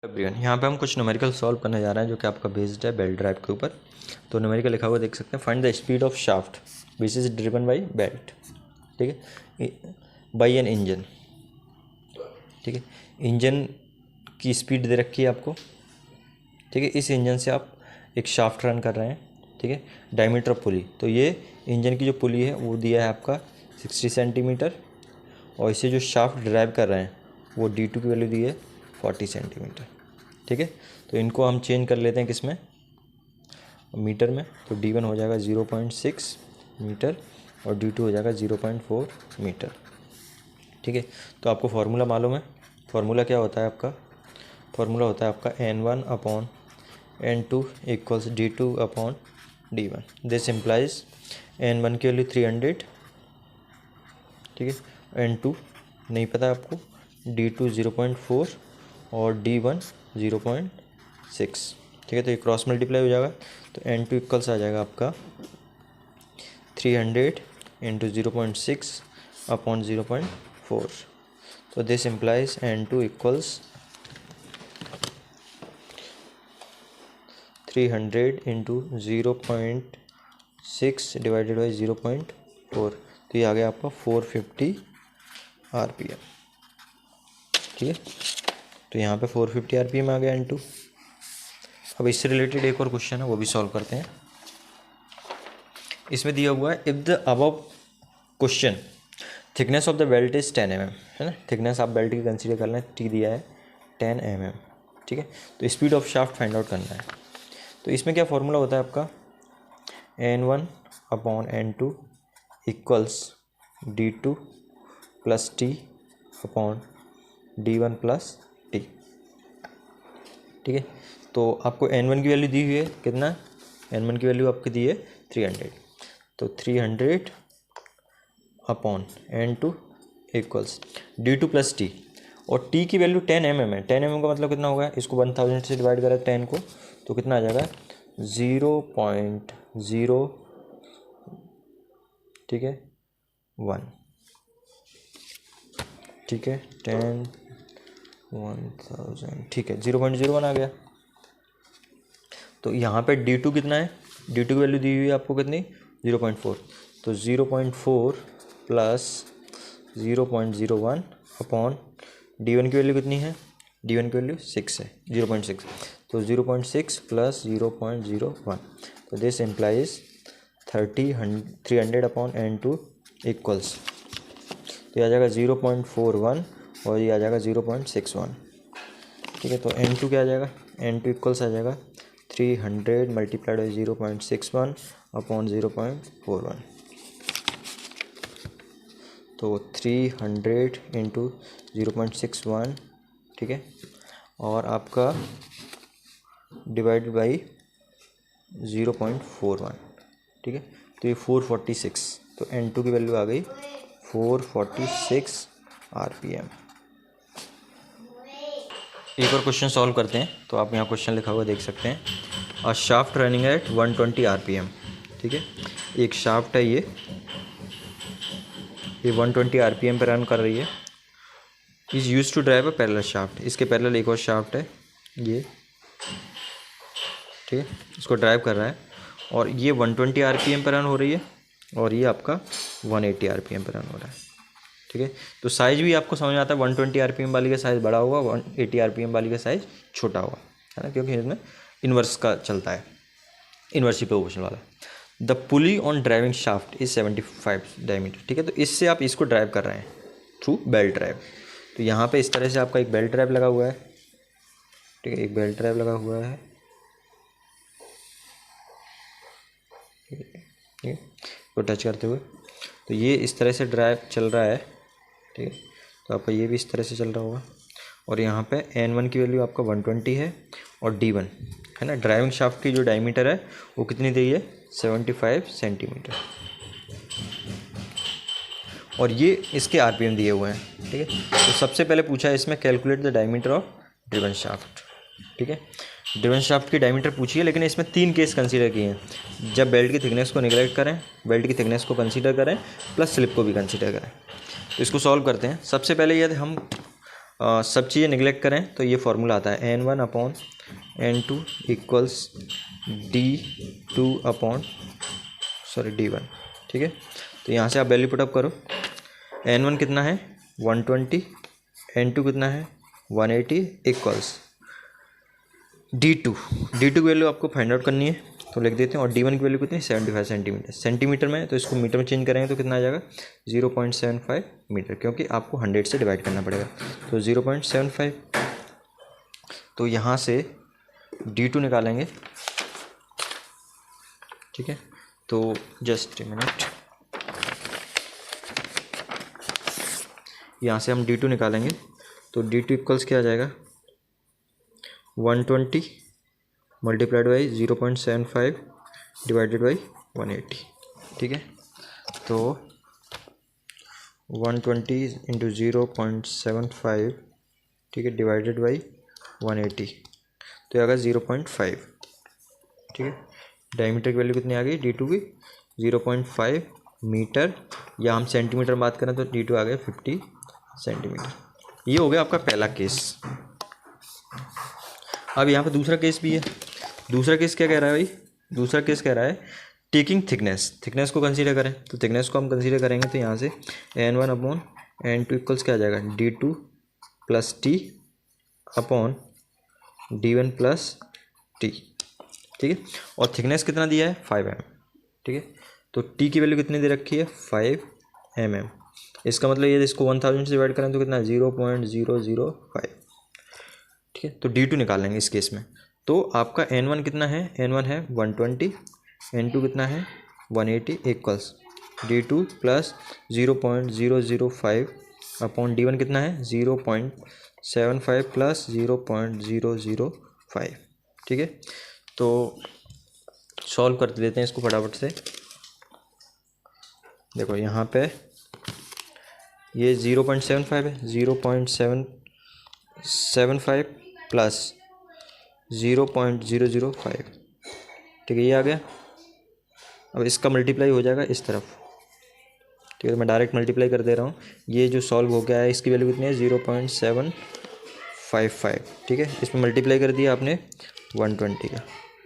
Everyone, यहाँ पे हम कुछ न्यूमेरिकल सॉल्व करने जा रहे हैं जो कि आपका बेस्ड है बेल्ट ड्राइव के ऊपर। तो न्यूमेरिकल लिखा हुआ देख सकते हैं, find the speed of shaft which is driven by belt, ठीक है, बाय एन इंजन। ठीक है, इंजन की स्पीड दे रखी है आपको। ठीक है, इस इंजन से आप एक शाफ्ट रन कर रहे हैं। ठीक है, डायमीटर ऑफ पुली, तो ये इंजन की जो पुली है वो दिया है आपका 60 सेंटीमीटर, और इसे जो शाफ्ट ड्राइव कर रहे हैं वो D2 की वैल्यू दी है 40 सेंटीमीटर। ठीक है, तो इनको हम चेंज कर लेते हैं किस में, मीटर में। तो D1 हो जाएगा 0.6 मीटर और D2 हो जाएगा 0.4 मीटर। ठीक है, तो आपको फार्मूला मालूम है। फार्मूला क्या होता है आपका? फार्मूला होता है आपका N1/N2 equals D2/D1। This implies N1 की वैल्यू 300, ठीक है, N2 नहीं पता आपको, D2 0.4 और D1 0.6। ठीक है, तो ये क्रॉस मल्टीप्लाई हो जाएगा, तो N2 इक्वल्स आ जाएगा आपका 300 इंटू 0.6/0.4। तो this implies N2 equals 300 into 0.6 divided by 0.4, तो ये आ गया आपका 450 RPM। ठीक है, तो यहाँ पे 450 RPM आ गया N2। अब इससे रिलेटेड एक और क्वेश्चन है, वो भी सॉल्व करते हैं। इसमें दिया हुआ है, if the above question thickness of the belt is 10 mm, है ना। थिकनेस आप बेल्ट की कंसीडर कर लें, T दिया है 10 mm। ठीक है, तो speed of shaft find out करना है। तो इसमें क्या फार्मूला होता है आपका, N1/N2 equals D2 plus T/D1 plus T। ठीक है, तो आपको N1 की वैल्यू दी हुई है कितना, N1 की वैल्यू आपकी दी है 300, तो 300/N2 equals D2 plus T, और T की वैल्यू 10 mm है। 10 mm का मतलब कितना होगा, इसको 1000 से डिवाइड करें 10 को, तो कितना आ जाएगा 0.0, ठीक है, 1। ठीक है, 10 1000, ठीक है, 0.01 आ गया। तो यहाँ पे D2 कितना है, D2 की वैल्यू दी हुई है आपको कितनी, 0.4, तो 0.4 प्लस 0.01 D1 की वैल्यू कितनी है, D1 की वैल्यू 6 है, 0.6, तो 0.6 प्लस 0.01, तो दिस इम्प्लाइज 300/N2 इक्वल्स, तो ये आ जाएगा 0.41 और ये आ जाएगा 0.61। ठीक है, तो N2 क्या आ जाएगा, N2 इक्वल्स आ जाएगा 300 मल्टीप्लाइड बाई 0.61/0.41, तो 300 इंटू 0.61, ठीक है, और आपका डिवाइड बाई 0.41, ठीक है, तो ये 446, तो N2 की वैल्यू आ गई 446 RPM। एक और क्वेश्चन सॉल्व करते हैं। तो आप यहाँ क्वेश्चन लिखा हुआ देख सकते हैं, अ शाफ्ट रनिंग एट 120 RPM। ठीक है, एक शाफ्ट है, ये 120 RPM पर रन कर रही है। Is use to drive a parallel shaft, इसके पैरेलल एक और शाफ्ट है ये, ठीक है, इसको ड्राइव कर रहा है, और ये 120 RPM पर रन हो रही है, और ये आपका 180 RPM पर रन हो रहा है। ठीक है, तो साइज़ भी आपको समझ में आता है, 120 RPM वाली का साइज़ बड़ा होगा, 180 RPM वाली का साइज़ छोटा होगा, है ना, क्योंकि इसमें इन्वर्स का चलता है, इन्वर्सली प्रोपोर्शनल वाला। The pulley on driving shaft is 75 diameter. ठीक है, तो इससे आप इसको ड्राइव कर रहे हैं थ्रू बेल्ट ड्राइव। तो यहाँ पे इस तरह से आपका एक बेल्ट ड्राइव लगा हुआ है। ठीक है, एक बेल्ट ड्राइव लगा हुआ है, ठीक है, तो टच करते हुए, तो ये इस तरह से ड्राइव चल रहा है। ठीक है, तो आपका ये भी इस तरह से चल रहा होगा, और यहाँ पे N1 की वैल्यू आपका 120 है, और D1 है ना, ड्राइविंग शाफ्ट की जो डायमीटर है वो कितनी दी है, 75 सेंटीमीटर, और ये इसके RPM दिए हुए हैं। ठीक है, तो सबसे पहले पूछा है इसमें calculate the diameter of driven shaft. ठीक है, ड्रिवन शाफ्ट की डायमीटर पूछी है, लेकिन इसमें 3 केस कंसीडर किए हैं, जब बेल्ट की थिकनेस को निगलेक्ट करें, बेल्ट की थिकनेस को कंसीडर करें, प्लस स्लिप को भी कंसीडर करें। तो इसको सॉल्व करते हैं। सबसे पहले यदि हम सब चीज़ें निगलेक्ट करें तो ये फार्मूला आता है N1/N2 इक्वल्स D1, ठीक है। तो यहाँ से आप वैल्यू पुटअप करो। N1 कितना है 120, N2 कितना है 180 इक्वल्स D2 की वैल्यू आपको फाइंड आउट करनी है तो लिख देते हैं। और D1 की वैल्यू कितनी है 75 सेंटीमीटर। सेंटीमीटर में तो इसको मीटर में चेंज करेंगे तो कितना आ जाएगा 0.75 मीटर, क्योंकि आपको 100 से डिवाइड करना पड़ेगा। तो 0.75, तो यहाँ से D2 निकालेंगे, ठीक है। तो जस्ट ए मिनट, यहाँ से हम D2 निकालेंगे तो D2 इक्वल्स क्या आ जाएगा 120 मल्टीप्लाइड बाई 0.75 डिवाइडेड बाई 180, ठीक है। तो 120 इंटू 0.75, ठीक है, डिवाइडेड बाई 180, तो आएगा 0.5, ठीक है। डायमीटर की वैल्यू कितनी आ गई D2 की 0.5 मीटर, या हम सेंटीमीटर में बात करें तो D2 आ गया 50 सेंटीमीटर। ये हो गया आपका पहला केस। अब यहाँ पे दूसरा केस भी है। दूसरा केस क्या कह रहा है भाई, दूसरा केस कह रहा है टेकिंग थिकनेस को कंसीडर करें। तो थिकनेस को हम कंसीडर करेंगे तो यहाँ से N1/N2 इक्वल्स क्या आ जाएगा D2 plus T upon D1 plus T, ठीक है। और थिकनेस कितना दिया है 5 mm, ठीक है। तो T की वैल्यू कितनी दे रखी है 5 mm। इसका मतलब ये इसको 1000 से डिवाइड करें तो कितना 0.005, ठीक है। तो D2 निकाल लेंगे इस केस में। तो आपका N1 कितना है, N1 है 120, N2 कितना है 180 equals D2 plus 0.005 upon D1 कितना है 0.75 प्लस 0.005, ठीक है। तो सॉल्व कर देते हैं इसको फटाफट से। देखो यहाँ पे ये 0.75 है, 0.775 प्लस 0.005, ठीक है, ये आ गया। अब इसका मल्टीप्लाई हो जाएगा इस तरफ, ठीक है। मैं डायरेक्ट मल्टीप्लाई कर दे रहा हूँ। ये जो सॉल्व हो गया है इसकी वैल्यू कितनी है 0.755, ठीक है। इसमें मल्टीप्लाई कर दिया आपने 120 का,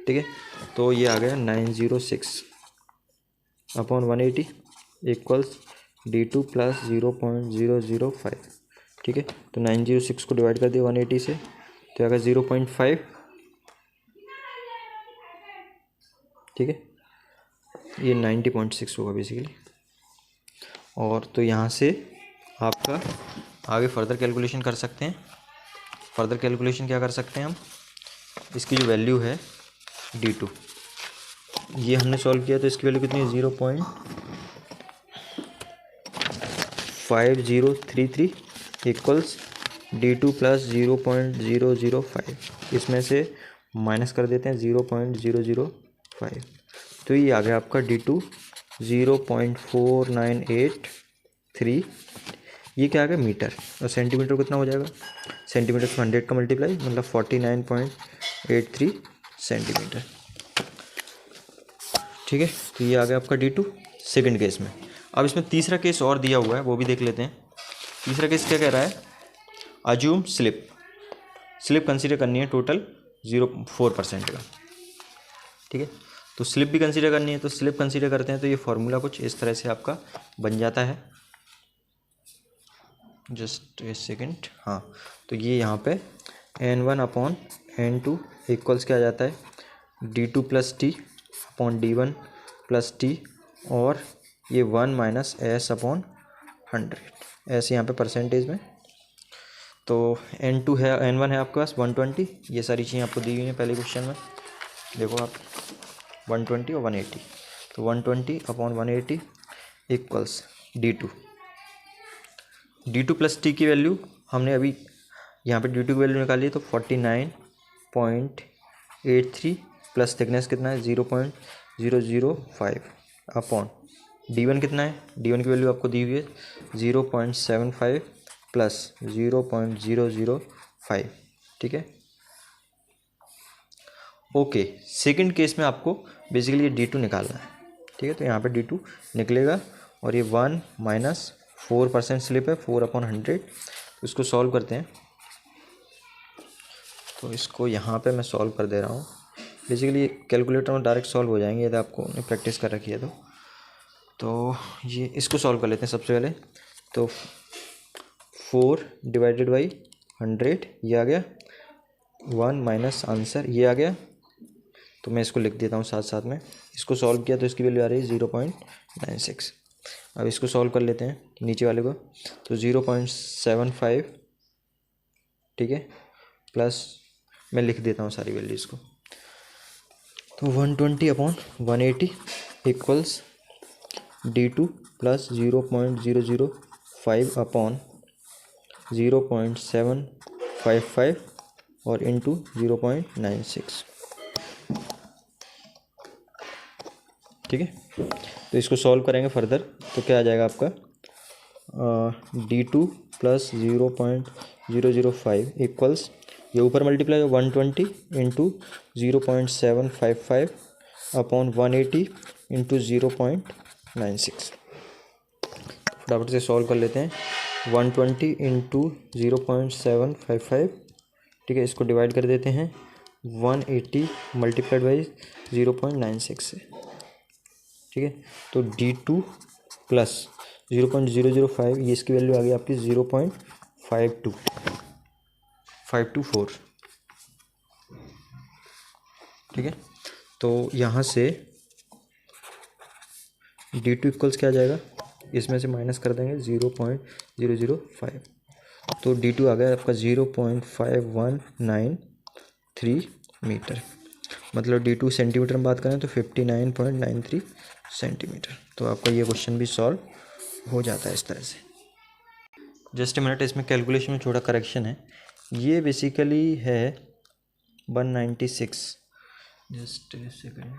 ठीक है। तो ये आ गया 906 अपॉन 180 इक्वल्स D2 प्लस 0.005, ठीक है। तो 906 को डिवाइड कर दिया 180 से तो आएगा 0.5, ठीक है। ये 90.6 होगा बेसिकली। और तो यहाँ से आपका आगे फर्दर कैलकुलेशन कर सकते हैं। फर्दर कैलकुलेशन क्या कर सकते हैं हम, इसकी जो वैल्यू है D2 ये हमने सॉल्व किया तो इसकी वैल्यू कितनी है 0.5033 इक्वल्स D2 प्लस 0.005। इसमें से माइनस कर देते हैं 0.005, तो ये आ गया आपका D2 0.4983, ये क्या आ गया मीटर। और सेंटीमीटर कितना हो जाएगा, सेंटीमीटर से 100 का मल्टीप्लाई मतलब 49.83 सेंटीमीटर, ठीक है। तो ये आ गया आपका D2 सेकंड केस में। अब इसमें तीसरा केस और दिया हुआ है, वो भी देख लेते हैं। तीसरा केस क्या कह रहा है, अज्यूम स्लिप कंसीडर करनी है टोटल 0.4% का, ठीक है। तो स्लिप भी कंसीडर करनी है, तो स्लिप कंसीडर करते हैं तो ये फार्मूला कुछ इस तरह से आपका बन जाता है। जस्ट ए सेकेंड, हाँ। तो ये यहाँ पे N1/N2 इक्वल्स क्या आ जाता है D2 plus T upon D1 plus T, और ये 1 माइनस S अपॉन 100, ऐसे यहाँ पे परसेंटेज में। तो N2 है, N1 है आपके पास 120, ये सारी चीज़ें आपको दी हुई हैं पहले क्वेश्चन में, देखो आप 120 और 180। तो 120 upon 180 equals D2 plus T की वैल्यू हमने अभी यहाँ पे D2 की वैल्यू निकाली है तो 49.83 प्लस थिकनेस कितना है 0.005 अपॉन D1 कितना है, D1 की वैल्यू आपको दी हुई है 0.75 प्लस 0.005, ठीक है। ओके, सेकंड केस में आपको बेसिकली ये D2 निकालना है, ठीक है। तो यहाँ पे D2 निकलेगा और ये 1 माइनस 4% स्लिप है 4/100, तो इसको सॉल्व करते हैं। तो इसको यहाँ पे मैं सॉल्व कर दे रहा हूँ। बेसिकली कैलकुलेटर में डायरेक्ट सॉल्व हो जाएंगे यदि आपको प्रैक्टिस कर रखी है तो ये इसको सॉल्व कर लेते हैं सबसे पहले। तो 4 डिवाइडेड बाई 100 ये आ गया, 1 माइनस आंसर ये आ गया। तो मैं इसको लिख देता हूँ साथ साथ में। इसको सॉल्व किया तो इसकी वैल्यू आ रही है 0.96। अब इसको सॉल्व कर लेते हैं नीचे वाले को। तो 0.75, ठीक है, प्लस मैं लिख देता हूँ सारी वैल्यूज़ को। तो 120/180 इक्वल्स D2 प्लस 0.005/0.755 और इंटू 0.96, ठीक है। तो इसको सॉल्व करेंगे फर्दर तो क्या आ जाएगा आपका D2 प्लस 0.005 इक्वल्स, ये ऊपर मल्टीप्लाई 120 इंटू 0.755/180 इंटू 0.96। फटाफट से सॉल्व कर लेते हैं। 120 इंटू 0.755, ठीक है, इसको डिवाइड कर देते हैं 180 मल्टीप्लाइड बाई 0.96 से, ठीक है। तो D2 प्लस 0.005, ये इसकी वैल्यू आ गई आपकी 0.524, ठीक है। तो यहाँ से D2 इक्वल्स क्या आ जाएगा, इसमें से माइनस कर देंगे 0.005। तो D2 आ गया आपका 0.5193 मीटर। मतलब D2 सेंटीमीटर में बात करें तो 59.93 सेंटीमीटर। तो आपका ये क्वेश्चन भी सॉल्व हो जाता है इस तरह से। जस्ट ए मिनट, इसमें कैलकुलेशन में थोड़ा करेक्शन है। ये बेसिकली है 196, जस्ट ए सेकंड।